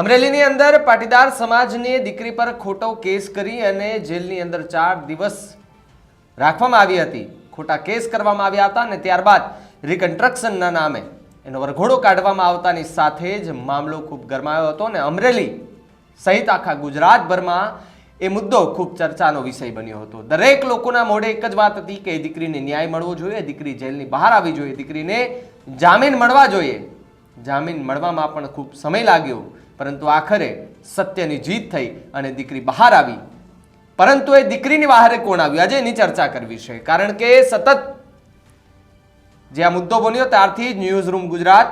અમરેલીની અંદર પાટીદાર સમાજની દીકરી પર ખોટો કેસ કરી અને જેલની અંદર 4 દિવસ રાખવામાં આવી હતી. ખોટા કેસ કરવામાં આવ્યા હતા અને ત્યારબાદ રિકન્સ્ટ્રક્શનના નામે એનો વરઘોડો કાઢવામાં આવતાની સાથે જ મામલો ખૂબ ગરમાયો હતો અને અમરેલી સહિત આખા ગુજરાતભરમાં એ મુદ્દો ખૂબ ચર્ચાનો વિષય બન્યો હતો. દરેક લોકોના મોઢે એક જ વાત હતી કે દીકરીને ન્યાય મળવો જોઈએ, દીકરી જેલની બહાર આવવી જોઈએ, દીકરીને જામીન મળવા જોઈએ. જામીન મળવામાં પણ ખૂબ સમય લાગ્યો, પરંતુ આખરે સત્યની જીત થઈ અને દીકરી બહાર આવી. પરંતુ એ દીકરીની બહાર કોણ આવ્યું, આજે એની ચર્ચા કરવી છે. કારણ કે સતત જે આ મુદ્દો બન્યો ત્યારથી જ ન્યૂઝ રૂમ ગુજરાત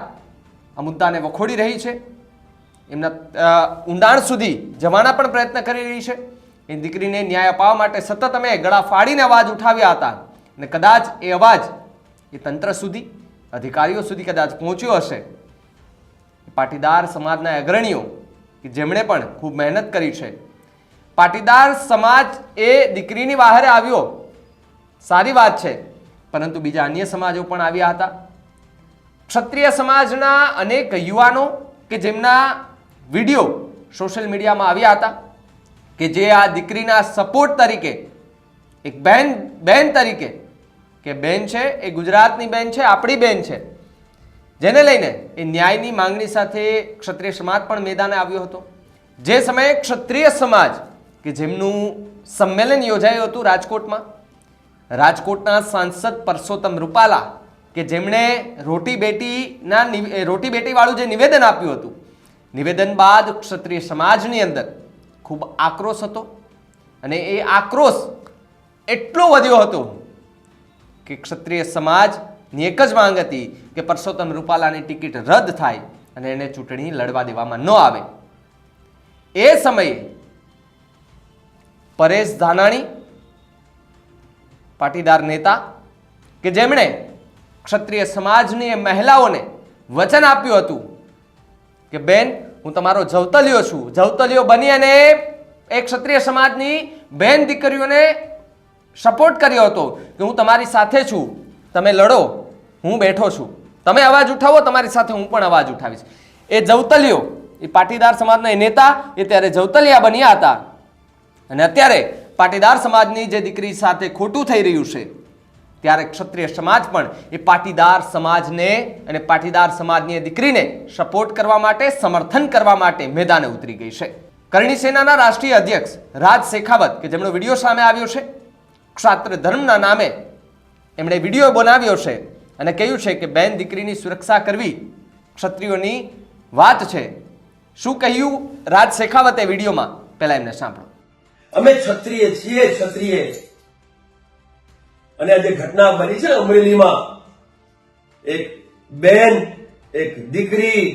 આ મુદ્દાને વખોડી રહી છે, એમના ઊંડાણ સુધી જવાના પણ પ્રયત્ન કરી રહી છે. એ દીકરીને ન્યાય અપાવવા માટે સતત અમે ગળા ફાડીને અવાજ ઉઠાવ્યા હતા અને કદાચ એ અવાજ એ તંત્ર સુધી, અધિકારીઓ સુધી કદાચ પહોંચ્યો હશે. પાટીદાર સમાજના અગ્રણીઓ કે જેમણે પણ ખૂબ મહેનત કરી છે, પાટીદાર સમાજ એ દીકરીની બહાર આવ્યો, સારી વાત છે, પરંતુ બીજા અન્ય સમાજો પણ આવ્યા હતા. ક્ષત્રિય સમાજના અનેક યુવાનો કે જેમના વિડીયો સોશિયલ મીડિયામાં આવ્યા હતા, કે જે આ દીકરીના સપોર્ટ તરીકે એક બેન તરીકે, કે બેન છે એ ગુજરાતની બેન છે, આપણી બેન છે, જેને લઈને એ ન્યાયની માંગણી સાથે ક્ષત્રિય સમાજ પણ મેદાને આવ્યો હતો. જે સમયે ક્ષત્રિય સમાજ કે જેમનું સંમેલન યોજાયું હતું રાજકોટમાં, રાજકોટના સાંસદ પરસોત્તમ રૂપાલા કે જેમણે રોટી બેટી વાળું જે નિવેદન આપ્યું હતું, નિવેદન બાદ ક્ષત્રિય સમાજની અંદર ખૂબ આક્રોશ હતો અને એ આક્રોશ એટલો વધ્યો હતો કે ક્ષત્રિય સમાજની એક જ માંગ હતી કે પરસોત્તમ રૂપાલાની ટિકિટ રદ થાય અને એને ચૂંટણી લડવા દેવામાં ન આવે. એ સમયે પરેશ ધાનાણી, પાટીદાર નેતા કે જેમણે ક્ષત્રિય સમાજની એ મહિલાઓને વચન આપ્યું હતું કે બેન, હું તમારો જવતલિયો છું, જવતલિયો બની અને એ ક્ષત્રિય સમાજની બેન દીકરીઓને સપોર્ટ કર્યો હતો કે હું તમારી સાથે છું, તમે લડો, હું બેઠો છું, તમે અવાજ ઉઠાવો, તમારી સાથે હું પણ અવાજ ઉઠાવીશ. એ જવતલિયો, એ પાટીદાર સમાજના એ નેતા એ ત્યારે જવતલિયા બન્યા હતા અને અત્યારે પાટીદાર સમાજની જે દીકરી સાથે ખોટું થઈ રહ્યું છે ત્યારે ક્ષત્રિય સમાજ પણ એ પાટીદાર સમાજને અને પાટીદાર સમાજની દીકરીને સપોર્ટ કરવા માટે, સમર્થન કરવા માટે મેદાને ઉતરી ગઈ છે. કરણી સેનાના રાષ્ટ્રીય અધ્યક્ષ રાજ શેખાવત કે જેમનો વિડીયો સામે આવ્યો છે, ક્ષાત્ર ધર્મના નામે એમણે વિડીયો બનાવ્યો છે અને કહ્યું છે કે બેન દીકરીની સુરક્ષા કરવી ક્ષત્રિયોની વાત છે. શું કહ્યું રાજ શેખાવતે વિડીયોમાં, પહેલા એમને સાંભળો. અમે ક્ષત્રિય છીએ, ક્ષત્રિય. અને આ જે ઘટના બની છે અમરેલીમાં, એક બેન, એક દીકરી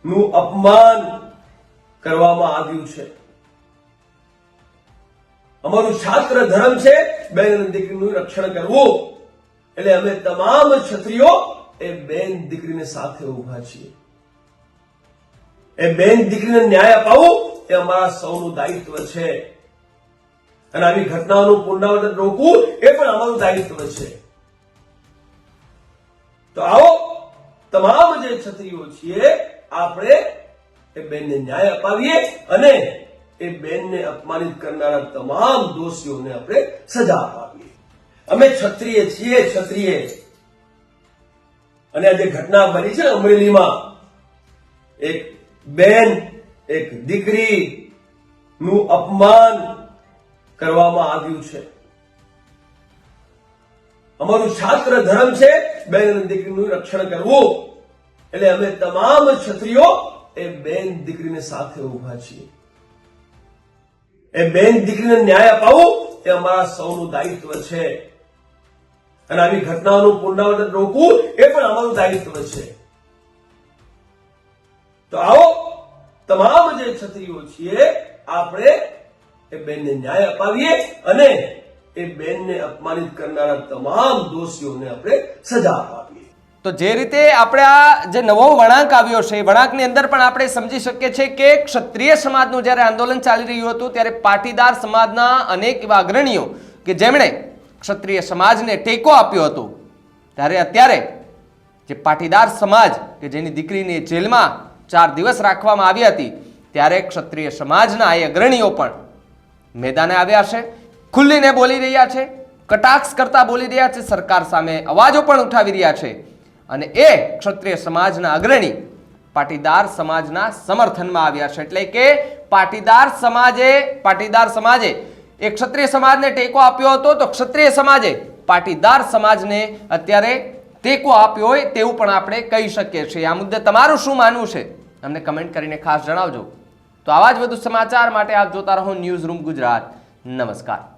નું અપમાન કરવામાં આવ્યું છે. અમારું છાત્ર ધર્મ છે બેન અને દીકરીનું રક્ષણ કરવું, એટલે અમે તમામ ક્ષત્રિયો એ બેન દીકરીને સાથે ઉભા છીએ. એ બેન દીકરીને ન્યાય અપાવવું એ અમારા સૌનું દાયિત્વ છે અને આવી ઘટનાઓનું પુનરાવર્તન રોકવું એ પણ અમારું દાયિત્વ છે. તો આવો તમામ જે ક્ષત્રિયો છીએ આપણે એ બેનને ન્યાય અપાવીએ અને એ બેનને અપમાનિત કરનારા તમામ દોષીઓને આપણે સજા અપાવીએ. અમે ક્ષત્રિય છીએ, ક્ષત્રિય. અને આ જે ઘટના બની છે અમરેલીમાં, એક બેન, એક દીકરી નું અપમાન કરવામાં આવ્યું છે. અમારું છાત્ર ધર્મ છે બેન અને દીકરીનું રક્ષણ કરવું, એટલે અમે તમામ ક્ષત્રિયો એ બેન દીકરીને સાથે ઉભા છીએ. એ બેન દીકરીને ન્યાય અપાવવું એ અમારા સૌનું દાયિત્વ છે અને આવી ઘટનાઓનું પુનરાવર્તન રોકવું એ પણ અમારું દાયિત્વ છે. તો આવો તમામ જે ક્ષત્રિયો છીએ આપણે એ બેનને ન્યાય અપાવીએ અને એ બેનને અપમાનિત કરનારા તમામ દોષીઓને આપણે સજા અપાવીએ. તો જે રીતે આપણે આ જે નવો વળાંક આવ્યો છે એ વળાંકની અંદર પણ આપણે સમજી શકીએ છીએ કે ક્ષત્રિય સમાજનું જ્યારે આંદોલન ચાલી રહ્યું હતું ત્યારે પાટીદાર સમાજના અનેક એવા અગ્રણીઓ કે જેમણે ક્ષત્રિય સમાજને ટેકો આપ્યો હતો, ત્યારે અત્યારે જે પાટીદાર સમાજ કે જેની દીકરીને જેલમાં 4 દિવસ રાખવામાં આવી હતી, ત્યારે ક્ષત્રિય સમાજના આ અગ્રણીઓ પણ મેદાને આવ્યા છે, ખુલ્લીને બોલી રહ્યા છે, કટાક્ષ કરતા બોલી રહ્યા છે, સરકાર સામે અવાજો પણ ઉઠાવી રહ્યા છે. અને એ ક્ષત્રિય સમાજના અગ્રણી પાટીદાર સમાજના સમર્થનમાં આવ્યા છે. એટલે કે પાટીદાર સમાજે એ ક્ષત્રિય સમાજને ટેકો આપ્યો હતો, તો ક્ષત્રિય સમાજે પાટીદાર સમાજને અત્યારે ટેકો આપ્યો હોય તેવું પણ આપણે કહી શકીએ છીએ. આ મુદ્દે તમારું શું માનવું છે અમને કમેન્ટ કરીને ખાસ જણાવજો. તો આવા જ વધુ સમાચાર માટે આપ જોતા રહો ન્યૂઝ રૂમ ગુજરાત. નમસ્કાર.